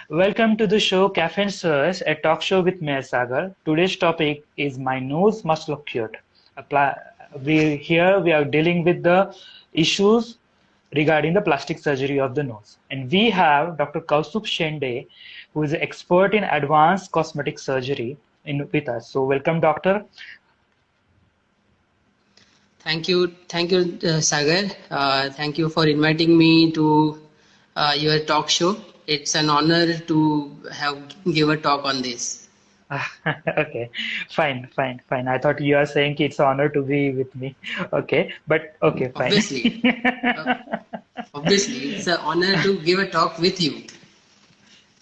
Welcome to the show Cafe and Search, a talk show with Meher Sagar. Today's topic is My Nose Must Look Cute. Apply, we are dealing with the issues regarding the plastic surgery of the nose. And we have Dr. Kaustup Shende, who is an expert in advanced cosmetic surgery with us. So welcome, doctor. Thank you, Sagar. Thank you for inviting me to your talk show. It's an honor to have give a talk on this. Okay, fine. I thought you are saying it's an honor to be with me. Okay, but okay, fine. Obviously, uh, obviously, it's an honor to give a talk with you.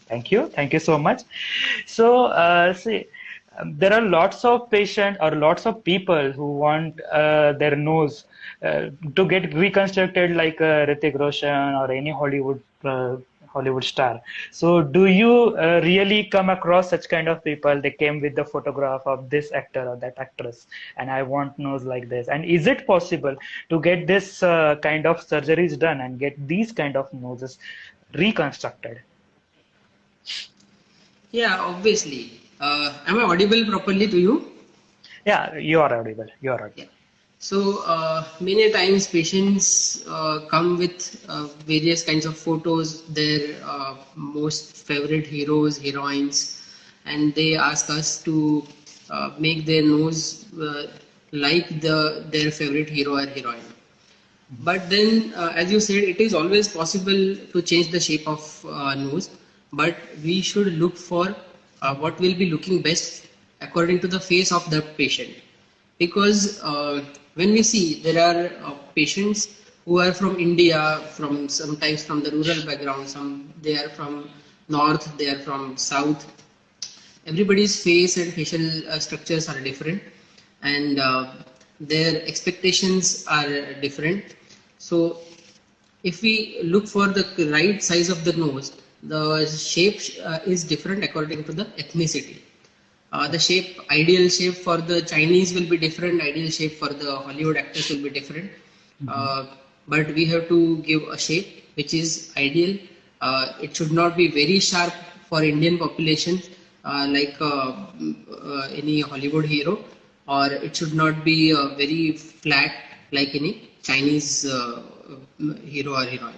Thank you so much. So, see, there are lots of patients or lots of people who want their nose to get reconstructed like Hrithik Roshan or any Hollywood star. So, do you really come across such kind of people? They came with the photograph of this actor or that actress, and I want nose like this. And is it possible to get this kind of surgeries done and get these kind of noses reconstructed? Yeah, obviously. Am I audible properly to you? Yeah, you are audible. You are audible. Yeah. So many times patients come with various kinds of photos, their most favorite heroes, heroines, and they ask us to make their nose like their favorite hero or heroine. But then, as you said, it is always possible to change the shape of nose, but we should look for what will be looking best according to the face of the patient. Because when we see there are patients who are from India, from sometimes from the rural background, some they are from north, they are from south. Everybody's face and facial structures are different, and their expectations are different. So if we look for the right size of the nose, the shape is different according to the ethnicity. The shape, ideal shape for the Chinese will be different, ideal shape for the Hollywood actors will be different. Uh, but we have to give a shape which is ideal. It should not be very sharp for Indian population, like any Hollywood hero, or it should not be very flat like any Chinese hero or heroine.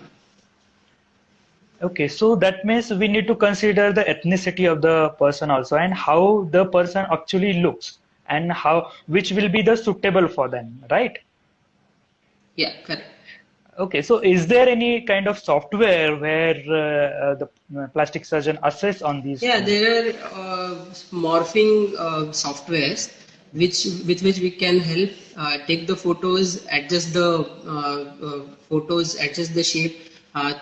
Okay, so that means we need to consider the ethnicity of the person also and how the person actually looks and how which will be the suitable for them, right? Yeah, correct. Okay, so is there any kind of software where the plastic surgeon assess on these Yeah, things? there are morphing softwares with which we can help take the photos, adjust the photos, adjust the shape,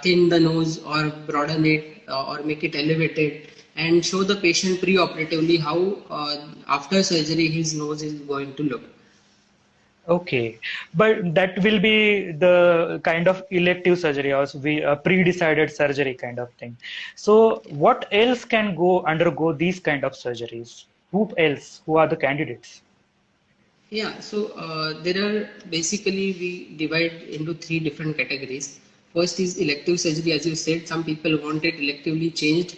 thin the nose or broaden it or make it elevated, and show the patient pre-operatively how after surgery his nose is going to look. Okay, but that will be the kind of elective surgery or we pre-decided surgery kind of thing. So what else can go undergo these kind of surgeries? Who else? Who are the candidates? Yeah, so there are basically we divide into three different categories. First is elective surgery, as you said, some people want it electively changed.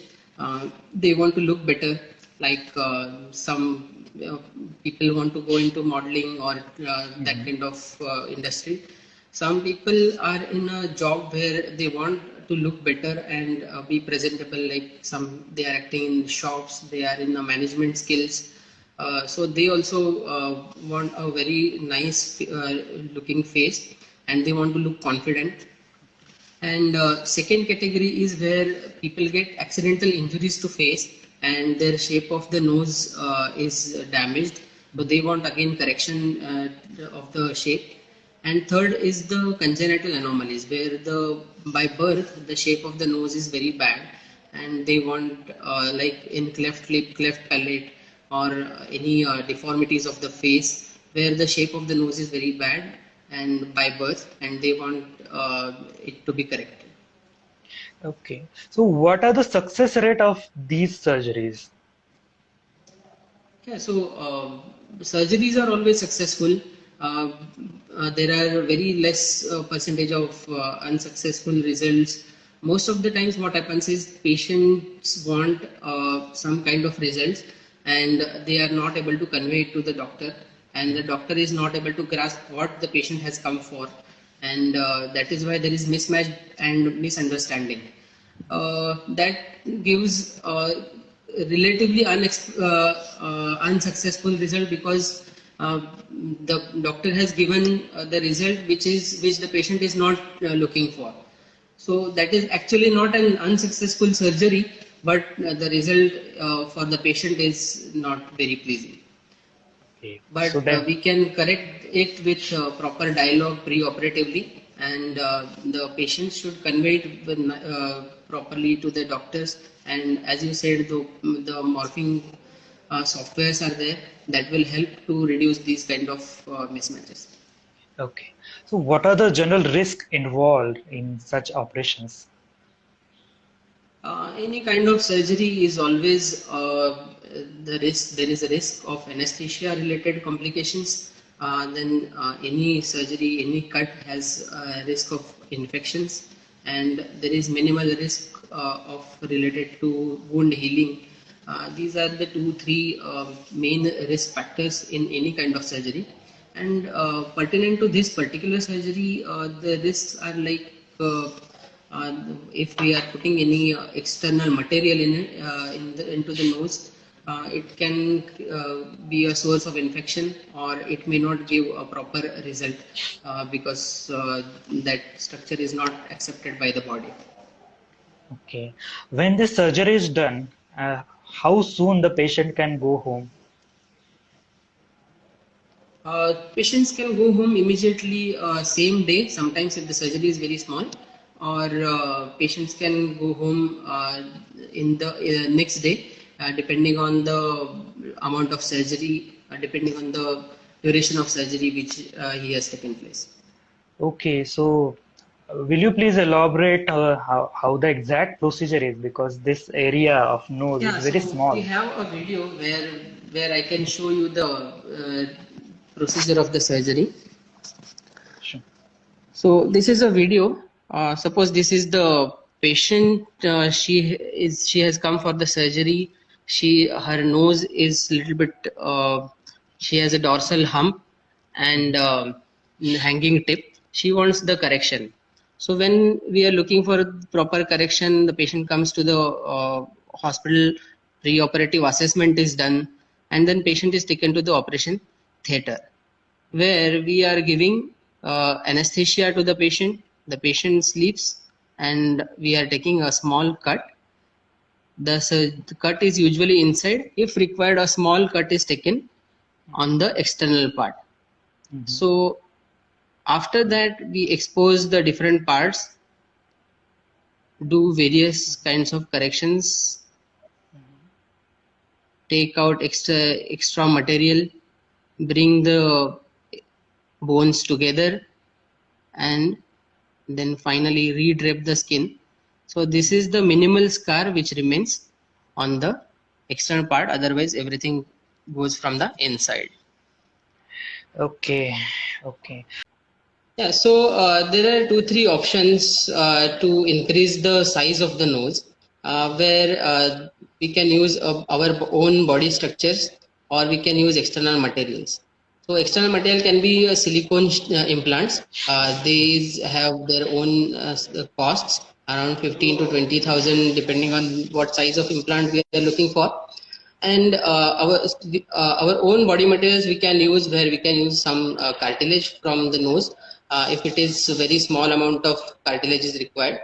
They want to look better, like some people want to go into modeling or that Mhm. kind of industry. Some people are in a job where they want to look better and be presentable, like some they are acting in shops, they are in the management skills, so they also want a very nice looking face and they want to look confident. And second category is where people get accidental injuries to face and their shape of the nose is damaged. So they want again correction of the shape. And third is the congenital anomalies where the by birth the shape of the nose is very bad and they want like in cleft lip, cleft palate or any deformities of the face where the shape of the nose is very bad and by birth and they want it to be corrected. Okay. So what are the success rate of these surgeries? Yeah, so surgeries are always successful. There are very less percentage of unsuccessful results. most of the times what happens is patients want some kind of results, and they are not able to convey it to the doctor, and the doctor is not able to grasp what the patient has come for, and that is why there is mismatch and misunderstanding. That gives relatively unsuccessful result, because uh, the doctor has given the result which the patient is not looking for. So that is actually not an unsuccessful surgery, but the result for the patient is not very pleasing. Okay. So But then, we can correct it with proper dialogue pre-operatively, and the patients should convey it properly to the doctors. And as you said, the morphing softwares are there that will help to reduce these kind of mismatches. okay. So what are the general risks involved in such operations? Any kind of surgery is always the risk. There is a risk of anesthesia related complications. Then any surgery, any cut has a risk of infections, and there is minimal risk of related to wound healing. These are the two, three main risk factors in any kind of surgery. And pertinent to this particular surgery, the risks are like uh, if we are putting any external material in it, into the nose, it can be a source of infection, or it may not give a proper result because that structure is not accepted by the body. Okay. When the surgery is done, how soon the patient can go home? Patients can go home immediately, same day, sometimes if the surgery is very small, or patients can go home in the next day, depending on the amount of surgery, depending on the duration of surgery which he has taken place. Okay, so will you please elaborate how the exact procedure is, because this area of nose is Yeah, very so we small. have a video where I can show you the procedure of the surgery. Sure. So this is a video. Suppose this is the patient. She has come for the surgery. Her nose is little bit. She has a dorsal hump and Mhm. hanging tip. She wants the correction. So when we are looking for proper correction, the patient comes to the hospital. Pre-operative assessment is done, and then patient is taken to the operation theater, where we are giving anesthesia to the patient. The patient sleeps, and we are taking a small cut. The cut is usually inside. If required, a small cut is taken on the external part. Mhm. So after that, we expose the different parts, do various kinds of corrections, take out extra material, bring the bones together, and then finally re-drape the skin. So this is the minimal scar which remains on the external part, otherwise everything goes from the inside. Okay, okay. Yeah, so there are two, three options to increase the size of the nose, where we can use our own body structures, or we can use external materials. So external material can be silicone implants. These have their own costs, around 15 to 20,000, depending on what size of implant we are looking for. And our own body materials we can use, where we can use some cartilage from the nose, if it is a very small amount of cartilage is required.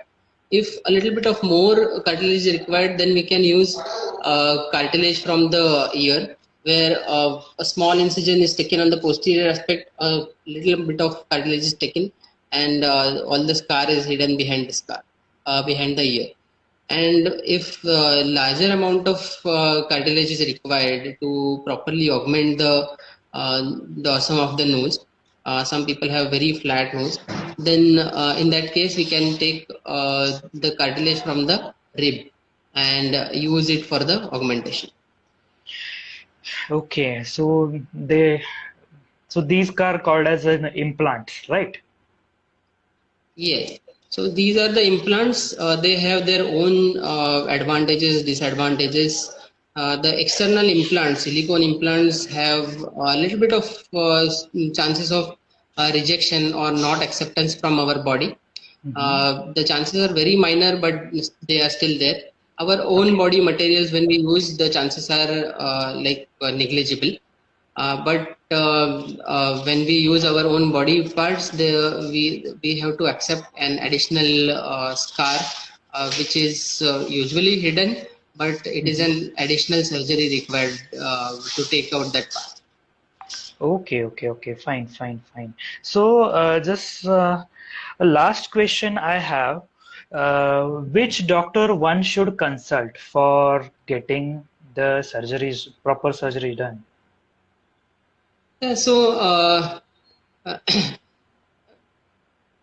If a little bit of more cartilage is required, then we can use cartilage from the ear, where a small incision is taken on the posterior aspect, a little bit of cartilage is taken, and all the scar is hidden behind the scar, behind the ear. And if larger amount of cartilage is required to properly augment the dorsum of the nose, some people have very flat nose, then in that case we can take the cartilage from the rib and use it for the augmentation. Okay, so these are called as an implant, right? Yes. So these are the implants. They have their own advantages, disadvantages. The external implants, silicone implants, have a little bit of chances of rejection or not acceptance from our body. Hmm. The chances are very minor, but they are still there. Our own Okay. body materials, when we use, the chances are negligible. But when we use our own body parts, we have to accept an additional scar, which is usually hidden, but it is Hmm. an additional surgery required to take out that part. Okay, okay, okay. Fine, fine, fine. So, just a last question I have. Which doctor one should consult for getting the surgeries, proper surgery done? Yeah, so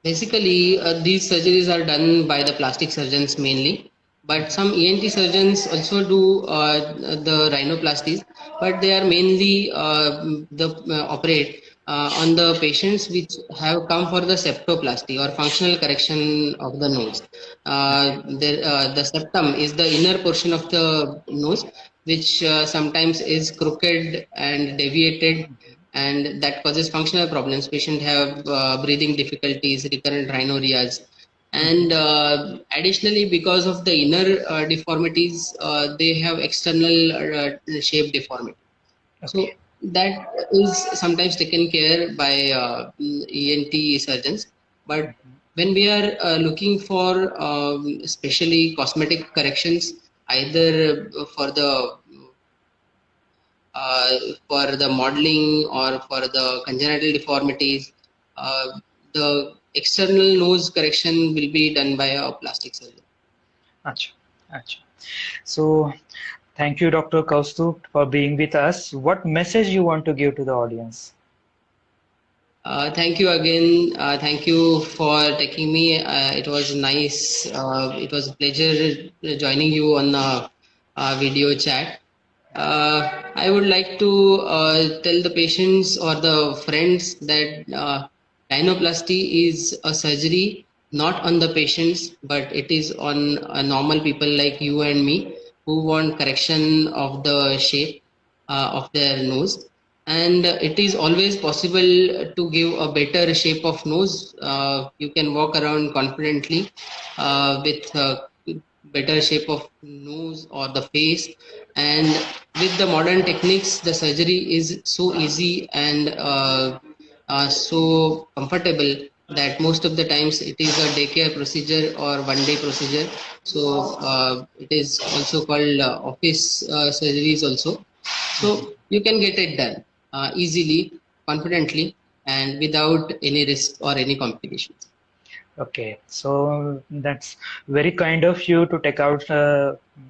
basically, these surgeries are done by the plastic surgeons mainly, but some ENT surgeons also do the rhinoplasties, but they are mainly the operate on the patients which have come for the septoplasty or functional correction of the nose. Okay. The septum is the inner portion of the nose, which sometimes is crooked and deviated, and that causes functional problems. Patients have breathing difficulties, recurrent rhinorias, and Mhm. additionally, because of the inner deformities, they have external shape deformity. Okay. So that is sometimes taken care by ENT surgeons. But when we are looking for especially cosmetic corrections, either uh, for the modeling or for the congenital deformities, the external nose correction will be done by a plastic surgeon. Acha. Acha. So, thank you, Dr. Kaustubh, for being with us. What message you want to give to the audience? Thank you again. Thank you for taking me. It was nice. It was a pleasure joining you on the video chat. I would like to tell the patients or the friends that rhinoplasty is a surgery not on the patients, but it is on normal people like you and me who want correction of the shape of their nose, and it is always possible to give a better shape of nose. You can walk around confidently with better shape of nose or the face, and with the modern techniques the surgery is so easy and so comfortable that most of the times it is a daycare procedure or one day procedure. So it is also called office surgeries also. So you can get it done easily, confidently, and without any risk or any complications. Okay, so that's very kind of you to take out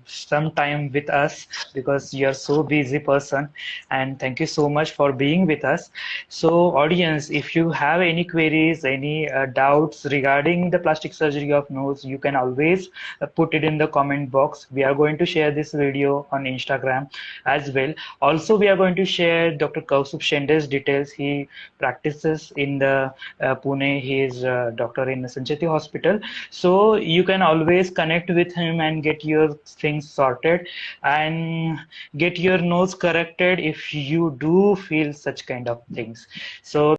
some time with us because you're so busy person, and thank you so much for being with us. So, audience, if you have any queries, any doubts regarding the plastic surgery of nose, you can always put it in the comment box. We are going to share this video on Instagram as well. Also, we are going to share Dr. Kaustubh Shende's details. He practices in the Pune. He is a doctor in the Sancheti Hospital. So you can always connect with him and get your things sorted and get your nose corrected if you do feel such kind of things. So